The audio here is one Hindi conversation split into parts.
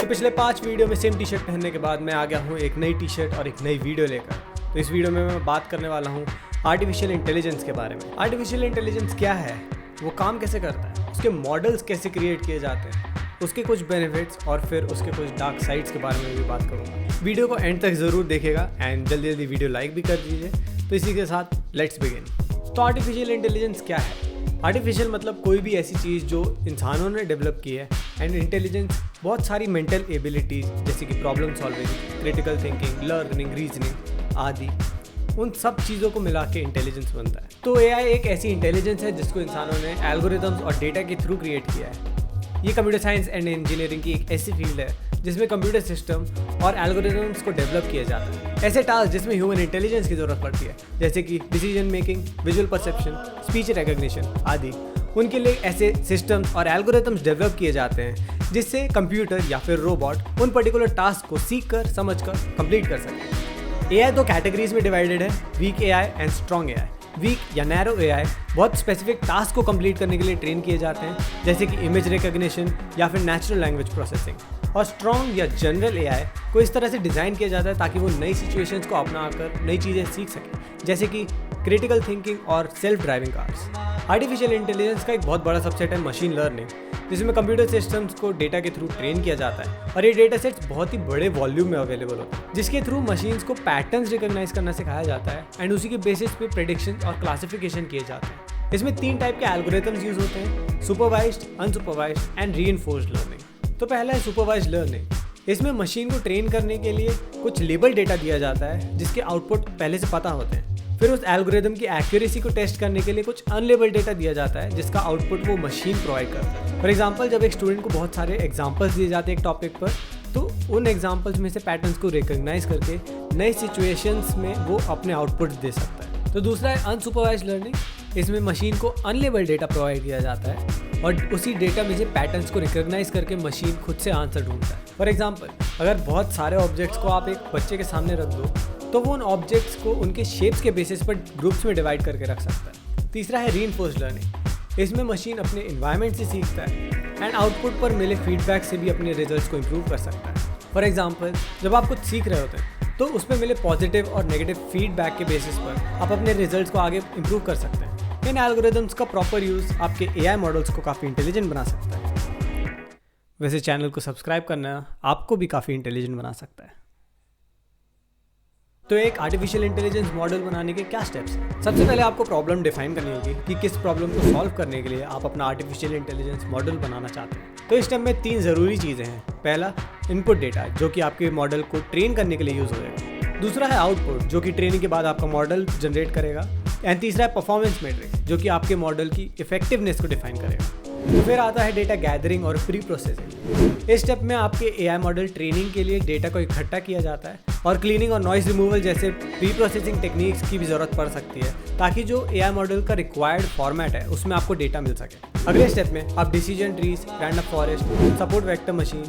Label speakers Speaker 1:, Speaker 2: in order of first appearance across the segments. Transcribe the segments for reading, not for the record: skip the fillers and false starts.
Speaker 1: तो पिछले 5 वीडियो में सेम टी शर्ट पहनने के बाद मैं आ गया हूँ एक नई टी शर्ट और एक नई वीडियो लेकर। तो इस वीडियो में मैं बात करने वाला हूँ आर्टिफिशियल इंटेलिजेंस के बारे में। आर्टिफिशियल इंटेलिजेंस क्या है, वो काम कैसे करता है, उसके मॉडल्स कैसे क्रिएट किए जाते हैं, उसके कुछ बेनिफिट्स और फिर उसके कुछ डार्क साइड्स के बारे में भी बात करूँगा। वीडियो को एंड तक ज़रूर देखेगा एंड जल्दी जल्दी वीडियो लाइक भी कर दीजिए। तो इसी के साथ लेट्स बिगिन। तो आर्टिफिशियल इंटेलिजेंस क्या है? आर्टिफिशियल मतलब कोई भी ऐसी चीज़ जो इंसानों ने डेवलप की है। एंड इंटेलिजेंस बहुत सारी मेंटल एबिलिटीज़ जैसे कि problem solving, critical thinking, learning, reasoning आदि, उन सब चीज़ों को मिला के इंटेलिजेंस बनता है। तो एआई एक ऐसी इंटेलिजेंस है जिसको इंसानों ने एल्गोरिथम्स और डेटा के थ्रू क्रिएट किया है। ये कंप्यूटर साइंस एंड इंजीनियरिंग की एक ऐसी फील्ड है जिसमें कंप्यूटर सिस्टम और एल्गोरिथम्स को डेवलप किया जाता है। ऐसे टास्क जिसमें ह्यूमन इंटेलिजेंस की ज़रूरत पड़ती है जैसे कि decision making, visual perception, speech recognition आदि, उनके लिए ऐसे सिस्टम्स और एल्गोरिथम्स डेवलप किए जाते हैं जिससे कंप्यूटर या फिर रोबोट उन पर्टिकुलर टास्क को सीख कर, समझ कर कंप्लीट कर सके। एआई 2 कैटेगरीज में डिवाइडेड है, weak AI and strong AI. Weak या नैरो एआई बहुत स्पेसिफिक टास्क को कंप्लीट करने के लिए ट्रेन किए जाते हैं जैसे कि इमेज रिकग्निशन या फिर नेचुरल लैंग्वेज प्रोसेसिंग। और स्ट्रॉन्ग या जनरल एआई को इस तरह से डिज़ाइन किया जाता है ताकि वो नई सिचुएशंस को अपना कर नई चीज़ें सीख सके जैसे कि क्रिटिकल थिंकिंग और self driving cars. Artificial intelligence का एक बहुत बड़ा सबसेट है मशीन लर्निंग, जिसमें कंप्यूटर सिस्टम्स को डेटा के थ्रू ट्रेन किया जाता है और ये डेटा सेट्स बहुत ही बड़े वॉल्यूम में अवेलेबल होते हैं जिसके थ्रू मशीन्स को पैटर्न्स रिकॉग्नाइज करना सिखाया जाता है एंड उसी के बेसिस पे प्रेडिक्शन और क्लासिफिकेशन किए जाते हैं। इसमें 3 टाइप के एल्गोरिथम्स यूज होते हैं, supervised, unsupervised and reinforced learning. तो पहला है सुपरवाइज्ड लर्निंग। इसमें मशीन को ट्रेन करने के लिए कुछ लेबल डेटा दिया जाता है जिसके आउटपुट पहले से पता होते हैं। फिर उस एल्गोरिथम की एक्यूरेसी को टेस्ट करने के लिए कुछ अनलेबल्ड डेटा दिया जाता है जिसका आउटपुट वो मशीन प्रोवाइड करता है। फॉर एग्जांपल, जब एक स्टूडेंट को बहुत सारे एग्जांपल्स दिए जाते हैं एक टॉपिक पर, तो उन एग्जांपल्स में से पैटर्न्स को रिकॉग्नाइज करके नए सिचुएशंस में वो अपने आउटपुट दे सकता है। तो दूसरा है अनसुपरवाइज्ड लर्निंग। इसमें मशीन को अनलेबल्ड डेटा प्रोवाइड किया जाता है और उसी डेटा में से पैटर्न्स को रिकॉग्नाइज करके मशीन खुद से आंसर ढूंढता है। फॉर एग्जांपल, अगर बहुत सारे ऑब्जेक्ट्स को आप एक बच्चे के सामने रख दो तो वो उन ऑब्जेक्ट्स को उनके शेप्स के बेसिस पर ग्रुप्स में डिवाइड करके रख सकता है। तीसरा है रीइंफोर्स्ड लर्निंग। इसमें मशीन अपने एनवायरनमेंट से सीखता है एंड आउटपुट पर मिले फीडबैक से भी अपने रिजल्ट्स को इम्प्रूव कर सकता है। फॉर एग्जांपल, जब आप कुछ सीख रहे होते हैं तो उसमें मिले पॉजिटिव और नेगेटिव फीडबैक के बेसिस पर आप अपने रिजल्ट्स को आगे इम्प्रूव कर सकते हैं। इन एल्गोरिथम्स का प्रॉपर यूज़ आपके एआई मॉडल्स को काफ़ी इंटेलिजेंट बना सकता है। वैसे चैनल को सब्सक्राइब करना आपको भी काफ़ी इंटेलिजेंट बना सकता है। तो एक आर्टिफिशियल इंटेलिजेंस मॉडल बनाने के क्या स्टेप्स हैं? सबसे पहले आपको प्रॉब्लम डिफाइन करनी होगी कि किस प्रॉब्लम को सॉल्व करने के लिए आप अपना आर्टिफिशियल इंटेलिजेंस मॉडल बनाना चाहते हैं। तो इस स्टेप में 3 ज़रूरी चीज़ें हैं। पहला, इनपुट डेटा जो कि आपके मॉडल को ट्रेन करने के लिए यूज़ होगा। दूसरा है आउटपुट जो कि ट्रेनिंग के बाद आपका मॉडल जनरेट करेगा। एंड तीसरा है परफॉर्मेंस मैट्रिक्स जो कि आपके मॉडल की इफेक्टिवनेस को डिफाइन करेगा। तो फिर आता है डेटा गैदरिंग और प्री प्रोसेसिंग। इस स्टेप में आपके एआई मॉडल ट्रेनिंग के लिए डेटा को इकट्ठा किया जाता है और क्लीनिंग और नॉइज रिमूवल जैसे प्री प्रोसेसिंग टेक्निक्स की भी ज़रूरत पड़ सकती है ताकि जो एआई मॉडल का रिक्वायर्ड फॉर्मेट है उसमें आपको डेटा मिल सके। अगले स्टेप में आप decision trees, random forest, support vector machine,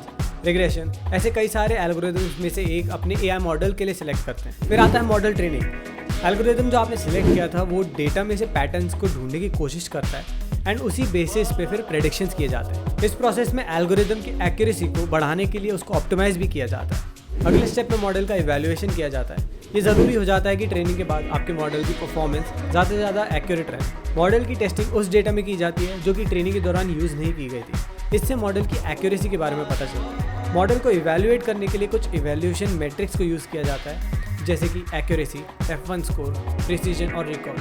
Speaker 1: regression, ऐसे कई सारे एल्गोरिथम्स में से एक अपने एआई मॉडल के लिए सिलेक्ट करते हैं। फिर आता है मॉडल ट्रेनिंग। एल्गोरिथम जो आपने सिलेक्ट किया था वो डेटा में से पैटर्न्स को ढूंढने की कोशिश करता है एंड उसी बेसिस पे फिर प्रेडिक्शंस किए जाते हैं। इस प्रोसेस में एल्गोरिथम की एक्यूरेसी को बढ़ाने के लिए उसको ऑप्टिमाइज भी किया जाता है। अगले स्टेप में मॉडल का इवैल्यूएशन किया जाता है। ये ज़रूरी हो जाता है कि ट्रेनिंग के बाद आपके मॉडल की परफॉर्मेंस ज़्यादा से ज़्यादा एक्यूरेट रहे। मॉडल की टेस्टिंग उस डेटा में की जाती है जो कि ट्रेनिंग के दौरान यूज़ नहीं की गई थी। इससे मॉडल की एक्यूरेसी के बारे में पता चलता है। मॉडल को इवैल्यूएट करने के लिए कुछ इवैल्यूएशन मैट्रिक्स को यूज़ किया जाता है जैसे कि एक्यूरेसी, F1 स्कोर, प्रिसीजन और रिकॉल।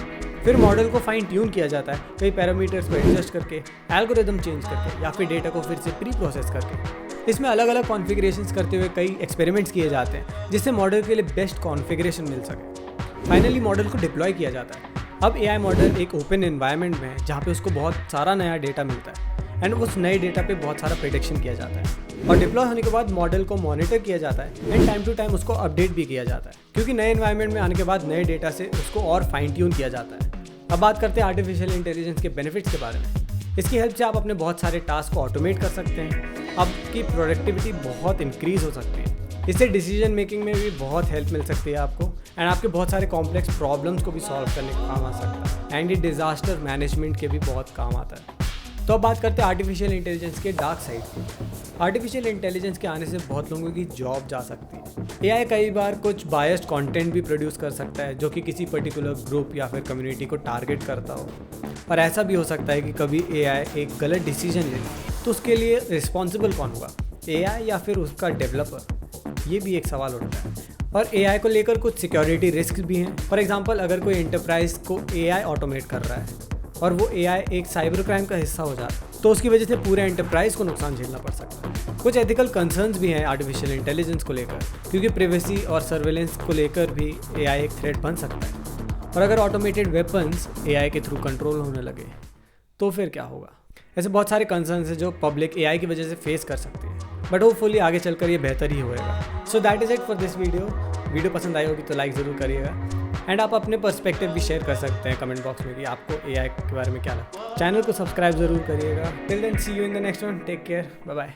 Speaker 1: फिर मॉडल को फाइन ट्यून किया जाता है कई पैरामीटर्स को एडजस्ट करके, एल्गोरिथम चेंज करके या फिर डेटा को फिर से प्री प्रोसेस करके। इसमें अलग अलग कॉन्फ़िगरेशंस करते हुए कई एक्सपेरिमेंट्स किए जाते हैं जिससे मॉडल के लिए बेस्ट कॉन्फ़िगरेशन मिल सके। फाइनली मॉडल को डिप्लॉय किया जाता है। अब एआई मॉडल एक ओपन एनवायरनमेंट में है जहाँ पे उसको बहुत सारा नया डेटा मिलता है एंड उस नए डेटा पे बहुत सारा प्रेडिक्शन किया जाता है और डिप्लॉय होने के बाद मॉडल को मॉनिटर किया जाता है एंड टाइम टू टाइम उसको अपडेट भी किया जाता है क्योंकि नए एनवायरनमेंट में आने के बाद नए डेटा से उसको और फाइन ट्यून किया जाता है। अब बात करते हैं आर्टिफिशियल इंटेलिजेंस के बेनिफिट्स के बारे में। इसकी हेल्प से आप अपने बहुत सारे टास्क को ऑटोमेट कर सकते हैं। आपकी प्रोडक्टिविटी बहुत इंक्रीज़ हो सकती है। इससे डिसीजन मेकिंग में भी बहुत हेल्प मिल सकती है आपको एंड आपके बहुत सारे कॉम्प्लेक्स प्रॉब्लम्स को भी सॉल्व करने का काम आ सकता है एंड ये डिज़ास्टर मैनेजमेंट के भी बहुत काम आता है। तो अब बात करते हैं आर्टिफिशियल इंटेलिजेंस के डार्क साइड की। आर्टिफिशियल इंटेलिजेंस के आने से बहुत लोगों की जॉब जा सकती है। एआई कई बार कुछ बायस्ड कंटेंट भी प्रोड्यूस कर सकता है जो कि किसी पर्टिकुलर ग्रुप या फिर कम्युनिटी को टारगेट करता हो। और ऐसा भी हो सकता है कि कभी एआई एक गलत डिसीजन ले तो उसके लिए रिस्पॉन्सिबल कौन होगा, एआई या फिर उसका डेवलपर? ये भी एक सवाल उठता है। और एआई को लेकर कुछ सिक्योरिटी रिस्क भी हैं। फॉर एग्जांपल, अगर कोई एंटरप्राइज को एआई ऑटोमेट कर रहा है और वो एआई एक साइबर क्राइम का हिस्सा हो जाता है तो उसकी वजह से पूरे एंटरप्राइज को नुकसान झेलना पड़ सकता है। कुछ एथिकल कंसर्न्स भी हैं आर्टिफिशियल इंटेलिजेंस को लेकर, क्योंकि प्राइवेसी और सर्वेलेंस को लेकर भी एआई एक थ्रेट बन सकता है। और अगर ऑटोमेटेड वेपन्स एआई के थ्रू कंट्रोल होने लगे तो फिर क्या होगा? ऐसे बहुत सारे कंसर्न्स हैं जो पब्लिक एआई की वजह से फेस कर सकती है, बट होपफुली आगे चलकर ये बेहतर ही होएगा। So that is it for this video पसंद आई होगी तो लाइक ज़रूर करिएगा एंड आप अपने पर्सपेक्टिव भी शेयर कर सकते हैं कमेंट बॉक्स में कि आपको एआई के बारे में क्या लगता है। चैनल को सब्सक्राइब ज़रूर करिएगा। Till then see you in the next one, take care, bye bye.